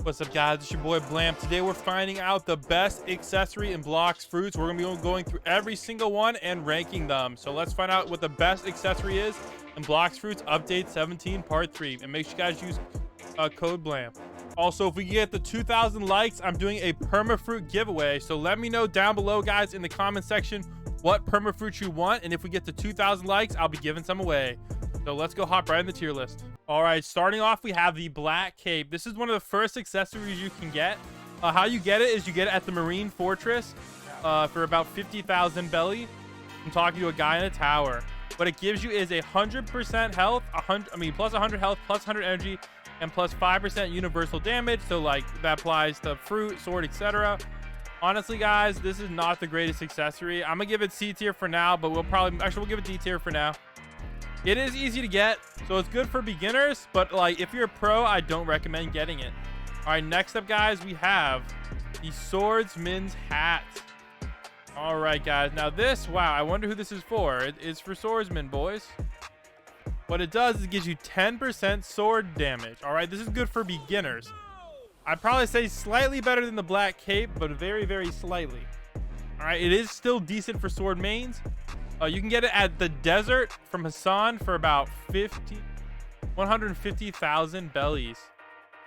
What's up, guys? It's your boy Blam. Today we're finding out the best accessory in Blox fruits. We're gonna be going through every single one and ranking them. So let's find out what the best accessory is in Blox fruits update 17 part 3, and make sure you guys use code Blam. Also, if we get the 2,000 likes, I'm doing a permafruit giveaway. So let me know down below, guys, in the comment section what permafruit you want, and if we get to 2,000 likes, I'll be giving some away. So let's go hop right in the tier list. All right, starting off, we have the black cape. This is one of the first accessories you can get. How you get it is you get it at the Marine Fortress for about 50,000 belly. I'm talking to a guy in a tower. What it gives you is 100% health, plus 100 health, plus 100 energy, and plus 5% universal damage. So like that applies to fruit, sword, etc. Honestly, guys, this is not the greatest accessory. I'm gonna give it C tier for now, but we'll give it D tier for now. It is easy to get, so it's good for beginners, but like if you're a pro, I don't recommend getting it. All right, next up, guys, we have the swordsman's hat. All right, guys, now this, wow, I wonder who this is for. It is for swordsmen, boys. What it does is it gives you 10% sword damage. All right, this is good for beginners. I'd probably say slightly better than the black cape, but very, very slightly. All right, it is still decent for sword mains. You can get it at the desert from Hassan for about 150,000 bellies.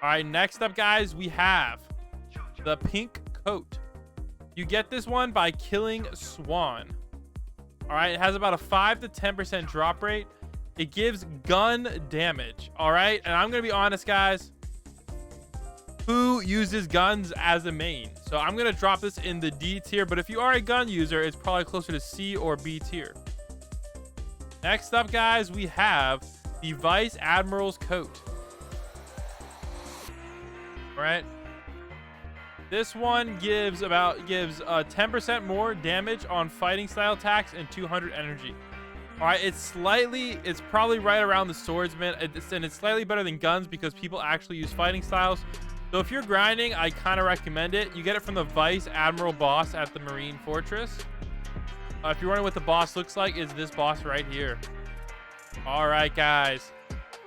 All right, next up, guys, we have the pink coat. You get this one by killing Swan. All right, it has about a 5 to 10% drop rate. It gives gun damage. All right, and I'm gonna be honest, guys, who uses guns as a main? So I'm gonna drop this in the D tier, but if you are a gun user, it's probably closer to C or B tier. Next up, guys, we have the Vice Admiral's coat. All right, this one gives 10% more damage on fighting style attacks and 200 energy. All right, it's probably right around the swordsman, and it's slightly better than guns because people actually use fighting styles. So if you're grinding, I kind of recommend it. You get it from the Vice Admiral boss at the Marine Fortress. If you're wondering what the boss looks like, is this boss right here. All right, guys.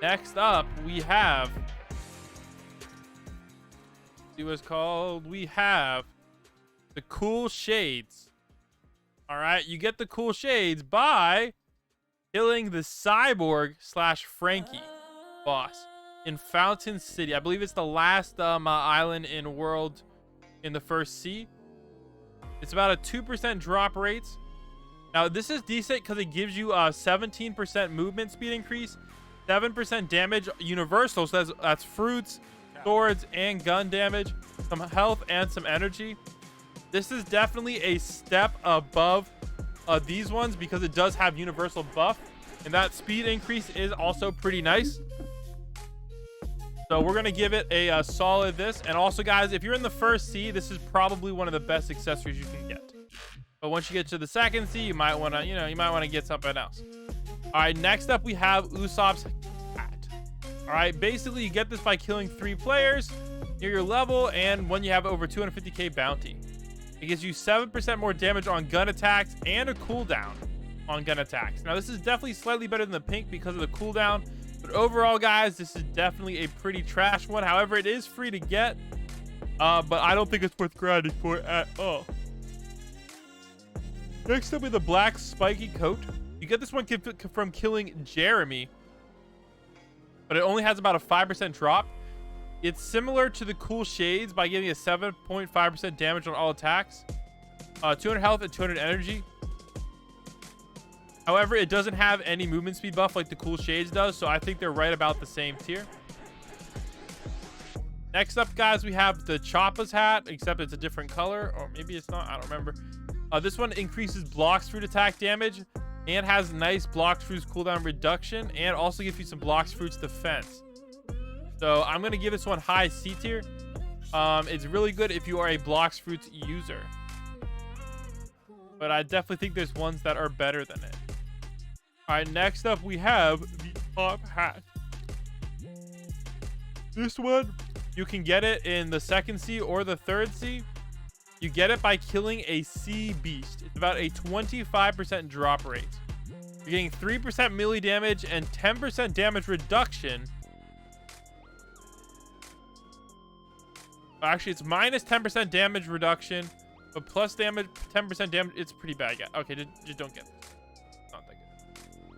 Next up, we have... see what it's called? We have the cool shades. All right, you get the cool shades by killing the cyborg / Frankie boss in Fountain City. I believe it's the last island in world in the first sea. It's about a 2% drop rate. Now this is decent because it gives you a 17% movement speed increase, 7% damage universal, so that's fruits, swords, and gun damage, some health and some energy. This is definitely a step above these ones because it does have universal buff, and that speed increase is also pretty nice. So we're gonna give it a solid this. And also, guys, if you're in the first C, this is probably one of the best accessories you can get. But once you get to the second C, you might want to get something else. All right, next up we have Usopp's hat. All right, basically you get this by killing 3 players near your level and when you have over 250k bounty. It gives you 7% more damage on gun attacks and a cooldown on gun attacks. Now this is definitely slightly better than the pink because of the cooldown, but overall, guys, this is definitely a pretty trash one. However, it is free to get, but I don't think it's worth grinding for at all. Next up, we have the black spiky coat. You get this one from killing Jeremy, but it only has about a 5% drop. It's similar to the cool shades by giving a 7.5% damage on all attacks, 200 health and 200 energy. However, it doesn't have any movement speed buff like the cool shades does, so I think they're right about the same tier. Next up, guys, we have the Choppa's hat, except it's a different color, or maybe it's not, I don't remember. This one increases Blox fruit attack damage and has nice Blox fruits cooldown reduction, and also gives you some Blox fruits defense. So I'm gonna give this one high C tier. It's really good if you are a Blox fruits user, but I definitely think there's ones that are better than it. All right, next up we have the top hat. This one, you can get it in the second C or the third C. You get it by killing a sea beast. It's about a 25% drop rate. You're getting 3% melee damage and 10% damage reduction Actually, it's minus 10% damage reduction, but plus damage, 10% damage. It's pretty bad, guys. Okay, just don't get this. Not that good.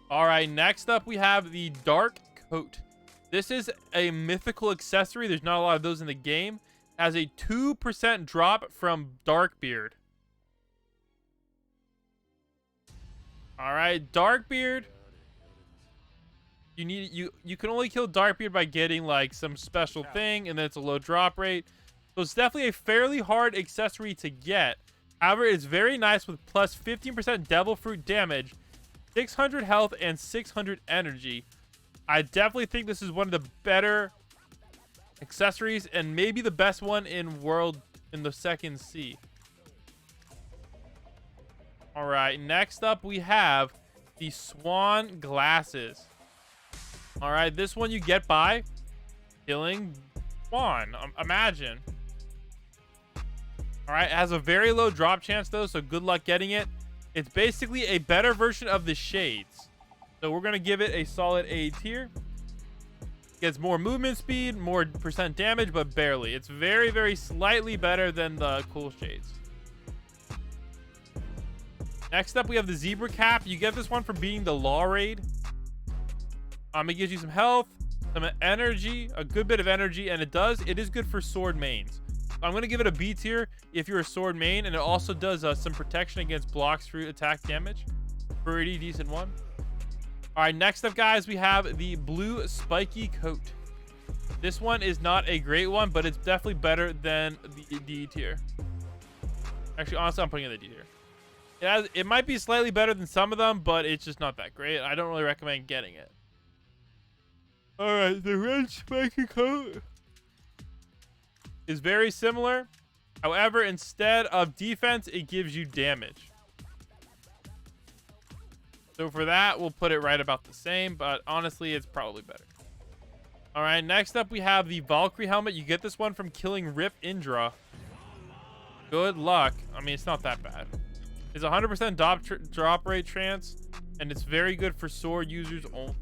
All right, next up we have the Dark Coat. This is a mythical accessory. There's not a lot of those in the game. It has a 2% drop from Darkbeard. All right, Darkbeard. You can only kill Darkbeard by getting like some special thing, and then it's a low drop rate. So it's definitely a fairly hard accessory to get. However, it's very nice with plus 15% Devil Fruit damage, 600 health, and 600 energy. I definitely think this is one of the better accessories, and maybe the best one in the second sea. All right, next up we have the Swan Glasses. All right, this one you get by killing Swan. Imagine. All right, it has a very low drop chance though, so good luck getting it. It's basically a better version of the Shades. So we're gonna give it a solid A tier. Gets more movement speed, more percent damage, but barely. It's very, very slightly better than the cool Shades. Next up, we have the Zebra Cap. You get this one for beating the Law Raid. It gives you some health, some energy, a good bit of energy, and it is good for sword mains. So I'm going to give it a B tier if you're a sword main, and it also does some protection against Blox fruit attack damage. Pretty decent one. All right, next up, guys, we have the Blue Spiky Coat. This one is not a great one, but it's definitely better than the D tier. Actually, honestly, I'm putting it in the D tier. It might be slightly better than some of them, but it's just not that great. I don't really recommend getting it. All right, the Red Spiky Coat is very similar. However, instead of defense, it gives you damage. So for that, we'll put it right about the same, but honestly, it's probably better. All right, next up, we have the Valkyrie Helmet. You get this one from killing Rip Indra. Good luck. I mean, it's not that bad. It's 100% drop rate chance, and it's very good for sword users only.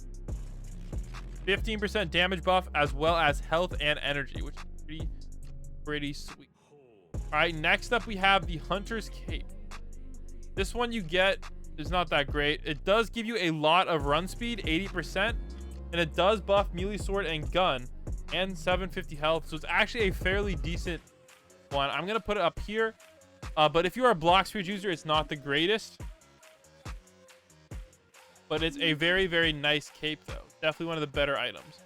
15% damage buff, as well as health and energy, which is pretty sweet. All right, next up, we have the Hunter's Cape. This one you get is not that great. It does give you a lot of run speed, 80%, and it does buff melee sword and gun, and 750 health. So it's actually a fairly decent one. I'm gonna put it up here, but if you are a Blox fruit user, it's not the greatest, but it's a very, very nice cape though. Definitely one of the better items.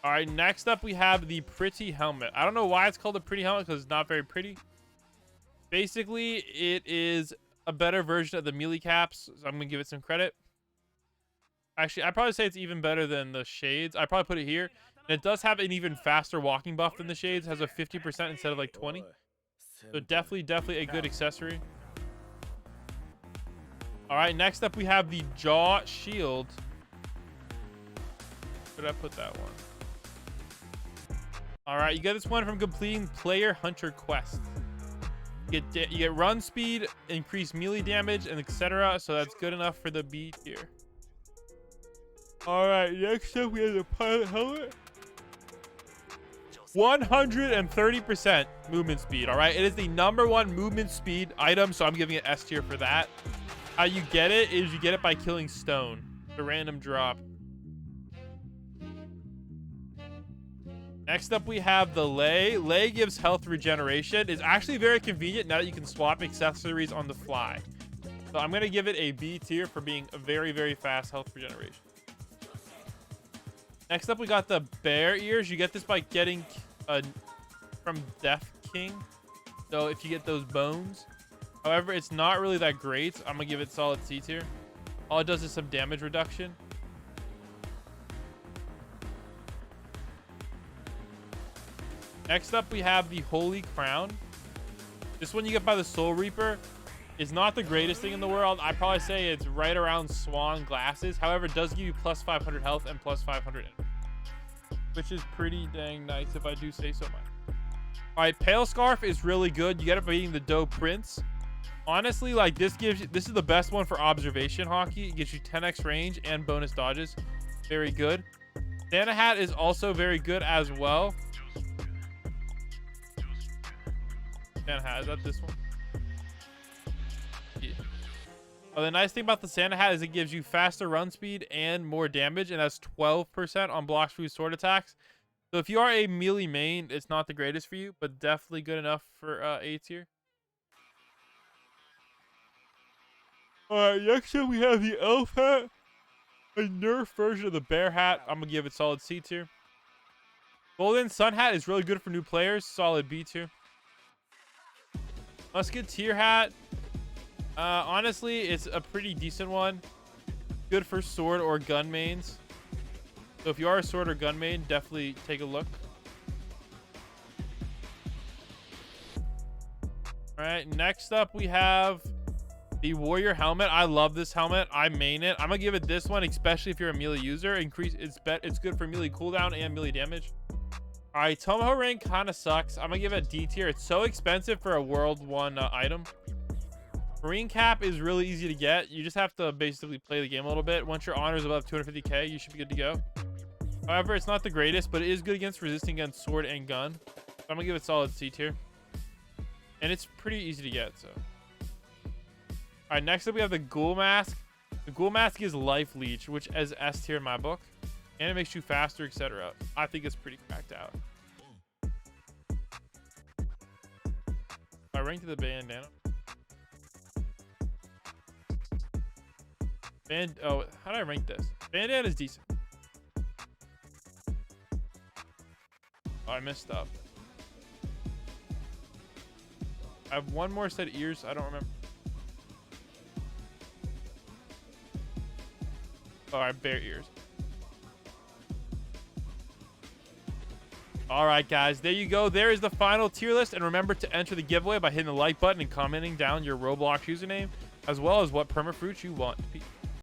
All right, next up we have the Pretty Helmet. I don't know why it's called a Pretty Helmet, because it's not very pretty. Basically, it is a better version of the melee caps, so I'm gonna give it some credit. Actually, I'd probably say it's even better than the Shades. I'd probably put it here. And it does have an even faster walking buff than the Shades. It has a 50% instead of like 20. So definitely a good accessory. All right, next up we have the Jaw Shield. Where did I put that one? All right, you get this one from completing Player Hunter Quest. You get run speed, increased melee damage, and etc. So that's good enough for the B tier. All right, next up we have the Pilot Helmet. 130% movement speed. All right, it is the #1 movement speed item, so I'm giving it S tier for that. How you get it is you get it by killing stone. The random drop. Next up we have the Lay. Lay gives health regeneration. It's actually very convenient now that you can swap accessories on the fly. So I'm gonna give it a B tier for being a very, very fast health regeneration. Next up we got the Bear Ears. You get this by getting from Death King. So if you get those bones. However, it's not really that great. I'm gonna give it solid C tier. All it does is some damage reduction. Next up, we have the Holy Crown. This one you get by the Soul Reaper is not the greatest thing in the world. I'd probably say it's right around Swan Glasses. However, it does give you plus 500 health and plus 500 energy, which is pretty dang nice if I do say so myself. All right, Pale Scarf is really good. You get it by eating the Doe Prince. Honestly, like this is the best one for observation hockey. It gives you 10x range and bonus dodges. Very good. Santa Hat is also very good as well. Santa hat, is that this one? Yeah. Oh, the nice thing about the Santa hat is it gives you faster run speed and more damage, and that's 12% on Blox Fruit sword attacks. So if you are a melee main, it's not the greatest for you, but definitely good enough for A tier. Alright, next up we have the elf hat. A nerf version of the bear hat. I'm gonna give it solid C tier. Golden sun hat is really good for new players. Solid B tier. Musketeer hat. Honestly, it's a pretty decent one. Good for sword or gun mains. So if you are a sword or gun main, definitely take a look. All right, next up we have the warrior helmet. I love this helmet. I main it. I'm gonna give it this one, especially if you're a melee user. It's good for melee cooldown and melee damage. All right, Tomahawk ring kind of sucks. I'm gonna give it D tier. It's so expensive for a world 1 item. Marine cap is really easy to get. You just have to basically play the game a little bit. Once your honor is above 250k, you should be good to go. However, it's not the greatest, but it is good against resisting against sword and gun. So I'm gonna give it solid C tier. And it's pretty easy to get, so. All right, next up we have the ghoul mask. The ghoul mask is life leech, which is S tier in my book, and it makes you faster, etc. I think it's pretty cracked out. I ranked the bandana. Oh, how did I rank this? Bandana is decent. Oh, I messed up. I have one more set of ears. I don't remember. Oh, I have bare ears. All right, guys. There you go. There is the final tier list. And remember to enter the giveaway by hitting the like button and commenting down your Roblox username, as well as what permafruits you want. Peace.